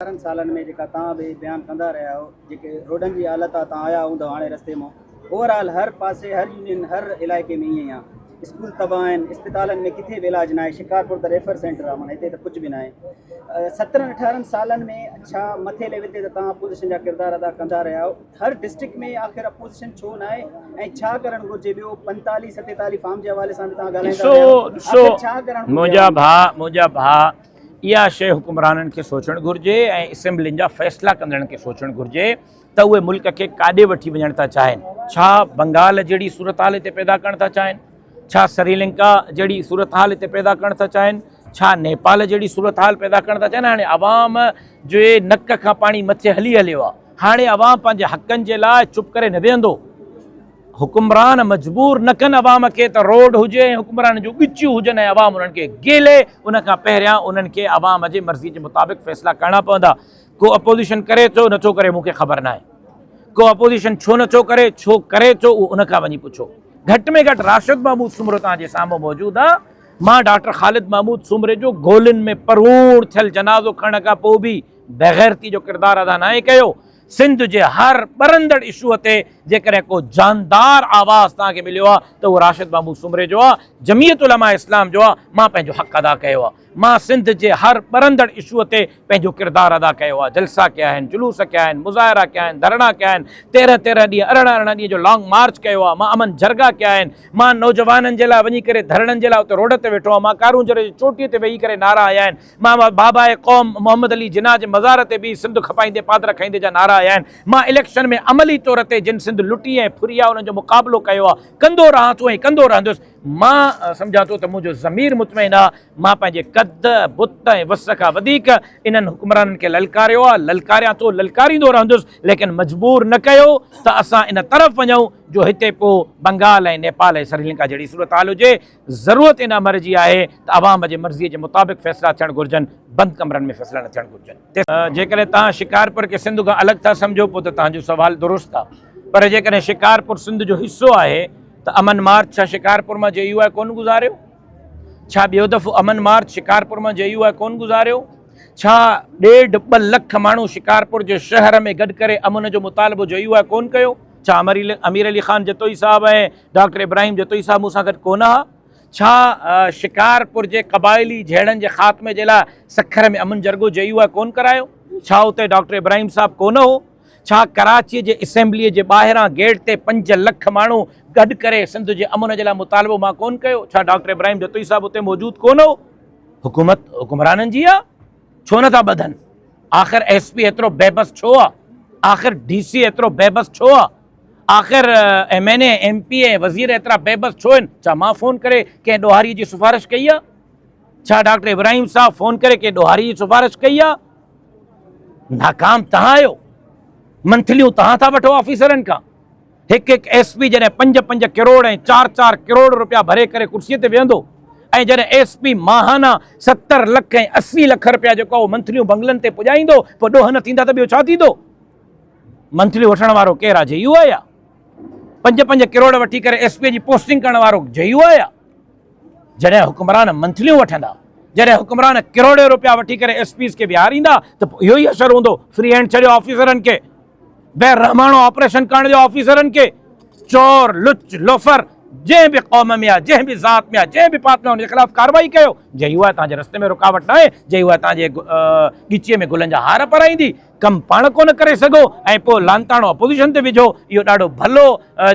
18 सालनि में जेका तव्हां बि बयानु कंदा रहिया आहियो, जेके रोडनि जी हालत आहे, तव्हां आया हूंदव हाणे रस्ते मां। ओवरऑल हर पासे, हर यूनियन, हर इलाइक़े में ईअं ई आहे। स्कूल तबाह आहिनि, इस्पतालनि में किथे बि इलाज न आहे। शिकारपुर त रेफर सेंटर आहे, माना हिते त कुझु बि न आहे। 17-18 सालनि में छा मथे लेवल ते त तव्हां अपोज़िशन जा किरदार अदा कंदा रहिया आहियो। हर डिस्ट्रिक्ट में आख़िर अपोज़िशन छो न आहे ऐं छा करणु घुरिजे? ॿियो 45-47 फार्म जे हवाले सां बि तव्हां ॻाल्हाईंदा रहिया, छा करणु मुंहिंजा भाउ इहा शइ हुकुमराननि खे सोचणु घुरिजे ऐं असेंबलियुनि जा फ़ैसिला कंदड़नि खे सोचणु घुरिजे त उहे मुल्क खे काॾे वठी वञणु था चाहिनि। छा बंगाल जहिड़ी सूरत हाल हिते पैदा करणु था चाहिनि? छा श्रीलंका जहिड़ी सूरत हाल हिते पैदा करणु था चाहिनि? छा नेपाल जहिड़ी सूरत हाल पैदा करणु था चाहिनि? हाणे अवाम जे नक खां पाणी मथे हली हलियो आहे। हाणे अवाम पंहिंजे हक़नि जे लाइ चुप करे न वेहंदो। हुकुमरान मजबूर न कनि अवाम खे त रोड हुजे ऐं हुकुमरान जूं ॻिचियूं हुजनि ऐं अवाम उन्हनि खे गेले। उनखां पहिरियां उन्हनि खे अवाम जे मर्ज़ी जे मुताबिक़ फ़ैसिला करणा पवंदा। को अपोज़िशन करे थो, नथो करे, मूंखे ख़बर न आहे। को अपोज़िशन छो नथो करे, छो करे थो, उहो उनखां वञी पुछो। घटि में घटि राशिद महमूद सुमरो तव्हांजे साम्हूं मौजूदु आहे। मां डॉक्टर ख़ालिद महमूद सुमरे जो गोलियुनि में परूर थियल जनाज़ो खणण खां पोइ बि बेग़ैरती जो किरदारु अदा न कयो। सिंध जे हर ॿरंदड़ इशूअ ते जेकॾहिं को जानदार आवाज़ तव्हांखे मिलियो आहे त उहो राशिद महमूद सुमरे जो आहे, जमीयत उलमा इस्लाम जो आहे। मां पंहिंजो हक़ अदा कयो आहे। मां सिंध जे हर ॿरंदड़ इशूअ ते पंहिंजो किरदारु अदा कयो आहे। जलसा कया आहिनि, जुलूस कया आहिनि, मुज़ाहिरा कया आहिनि, धरणा कया आहिनि, 13-13 ॾींहं 18-18 ॾींहं जो लॉन्ग मार्च कयो आहे। मां अमन जरगा कया आहिनि। मां नौजवाननि जे लाइ वञी करे धरणनि जे लाइ उते रोड ते वेठो आहियां। मां कारूंजरे जी चोटीअ ते वेही करे नारा आया आहिनि। मां बाबा क़ौम मोहम्मद अली जिन्ना जे मज़ार ते बि सिंध खपाईंदे पादर खाईंदे जा नारा आया आहिनि। मां इलेक्शन में अमली तौर ते जिन सिंध लुटी ऐं फुरी आहे उन्हनि जो मुक़ाबिलो कयो आहे, कंदो रहां थो ऐं कंदो रहंदुसि। मां सम्झां थो त मुंहिंजो ज़मीर मुतमइन आहे। मां पंहिंजे कद बुत ऐं वस खां वधीक इन्हनि हुकुमराननि खे ललकारियो आहे, ललकारियां थो, ललकारींदो रहंदुसि, लेकिन मजबूर न कयो त असां इन तरफ़ वञूं जो हिते पोइ बंगाल ऐं नेपाल ऐं श्रीलंका जहिड़ी सूरत हाल हुजे। ज़रूरत इन अमर जी आहे त अवाम जे मर्ज़ीअ जे मुताबिक़ फ़ैसिला थियणु घुरिजनि, बंदि कमरनि में फ़ैसिला न थियणु घुरिजनि। जेकॾहिं तव्हां शिकारपुर खे सिंध खां अलॻि था सम्झो पोइ त तव्हांजो सुवालु दुरुस्त आहे। पर जेकॾहिं शिकारपुर सिंध जो हिसो आहे त अमन मार्च छा शिकारपुर मां JUI कोन गुज़ारियो? छा ॿियो दफ़ो अमन मार्च शिकारपुर मां JUI कोन गुज़ारियो? छा 1.5-2 लख माण्हू शिकारपुर जे शहर में गॾु करे अमन जो मुतालबो JUI कोन कयो? छा अमीर अली ख़ान जतोई साहब ऐं डॉक्टर इब्राहिम जतोई साहब मूंसां गॾु कोन हुआ? छा शिकारपुर जे क़बाइली झेड़नि जे ख़ात्मे जे लाइ सखर में अमन जरगो JUI कोन करायो? छा उते डॉक्टर इब्राहिम साहब कोन हो? छा कराची जे असेंबलीअ जे ॿाहिरां गेट ते 5 लख माण्हू गॾु करे सिंध जे अमन जे लाइ मुतालबो मां कोन कयो? छा डॉक्टर इब्राहिम जतोई साहब उते मौजूदु कोन हो? हुकूमत हुकुमराननि जी आहे, छो नथा ॿधनि? आख़िर SP एतिरो बेबस छो आहे? आख़िर DC एतिरो बेबस छो आहे? आख़िर MNA MP ऐं वज़ीर एतिरा बेबस छो आहिनि? छा मां फ़ोन करे कंहिं ॾोहारीअ जी सिफ़ारिश कई आहे? छा डॉक्टर इब्राहिम साहब फ़ोन करे कंहिं ॾोहारी जी सिफ़ारिश कई आहे? नाकाम तव्हां आहियो, मंथलियूं तव्हां था वठो ऑफिसरनि खां। हिकु SP जॾहिं 5-5 करोड़ ऐं 4-4 करोड़ रुपया भरे करे कुर्सीअ ते वेहंदो ऐं जॾहिं SP माहाना 70 लख ऐं 80 लख रुपया जेको मंथलियूं बंगलनि ते पुॼाईंदो, पोइ ॾोह न थींदा त ॿियो छा थींदो? मंथलियूं वठण वारो केरु आहे? JUI आहे। 5-5 करोड़ वठी करे SP जी पोस्टिंग करण वारो JUI आहे। जॾहिं हुकुमरान मंथलियूं वठंदा, जॾहिं हुकुमरान करोड़े रुपया वठी करे SPs खे विहारींदा त पोइ इहो ई असरु हूंदो। फ्री हैंड छॾियो ऑफिसरनि खे, बेरहमाणो ऑपरेशन करण जो ऑफिसरनि खे। चोर लुच लोफर जंहिं बि क़ौम में आहे, जंहिं बि ज़ात में आहे, जंहिं बि पात में, हुनजे ख़िलाफ़ु कार्रवाई कयो। JUI तव्हांजे रस्ते में रुकावट न आहे। JUI तव्हांजे ॻिचीअ में गुलनि जा हार पाराईंदी। कमु पाण कोन करे सघो ऐं पोइ लांताणो अपोज़िशन ते विझो, इहो ॾाढो भलो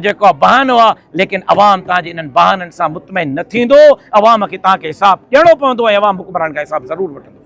जेको आहे बहानो आहे। लेकिन अवाम तव्हांजे इन्हनि बहाननि सां मुतमइन न थींदो। अवाम खे तव्हांखे हिसाबु ॾियणो पवंदो ऐं अवाम हुकुमरान खां हिसाबु ज़रूरु वठंदो।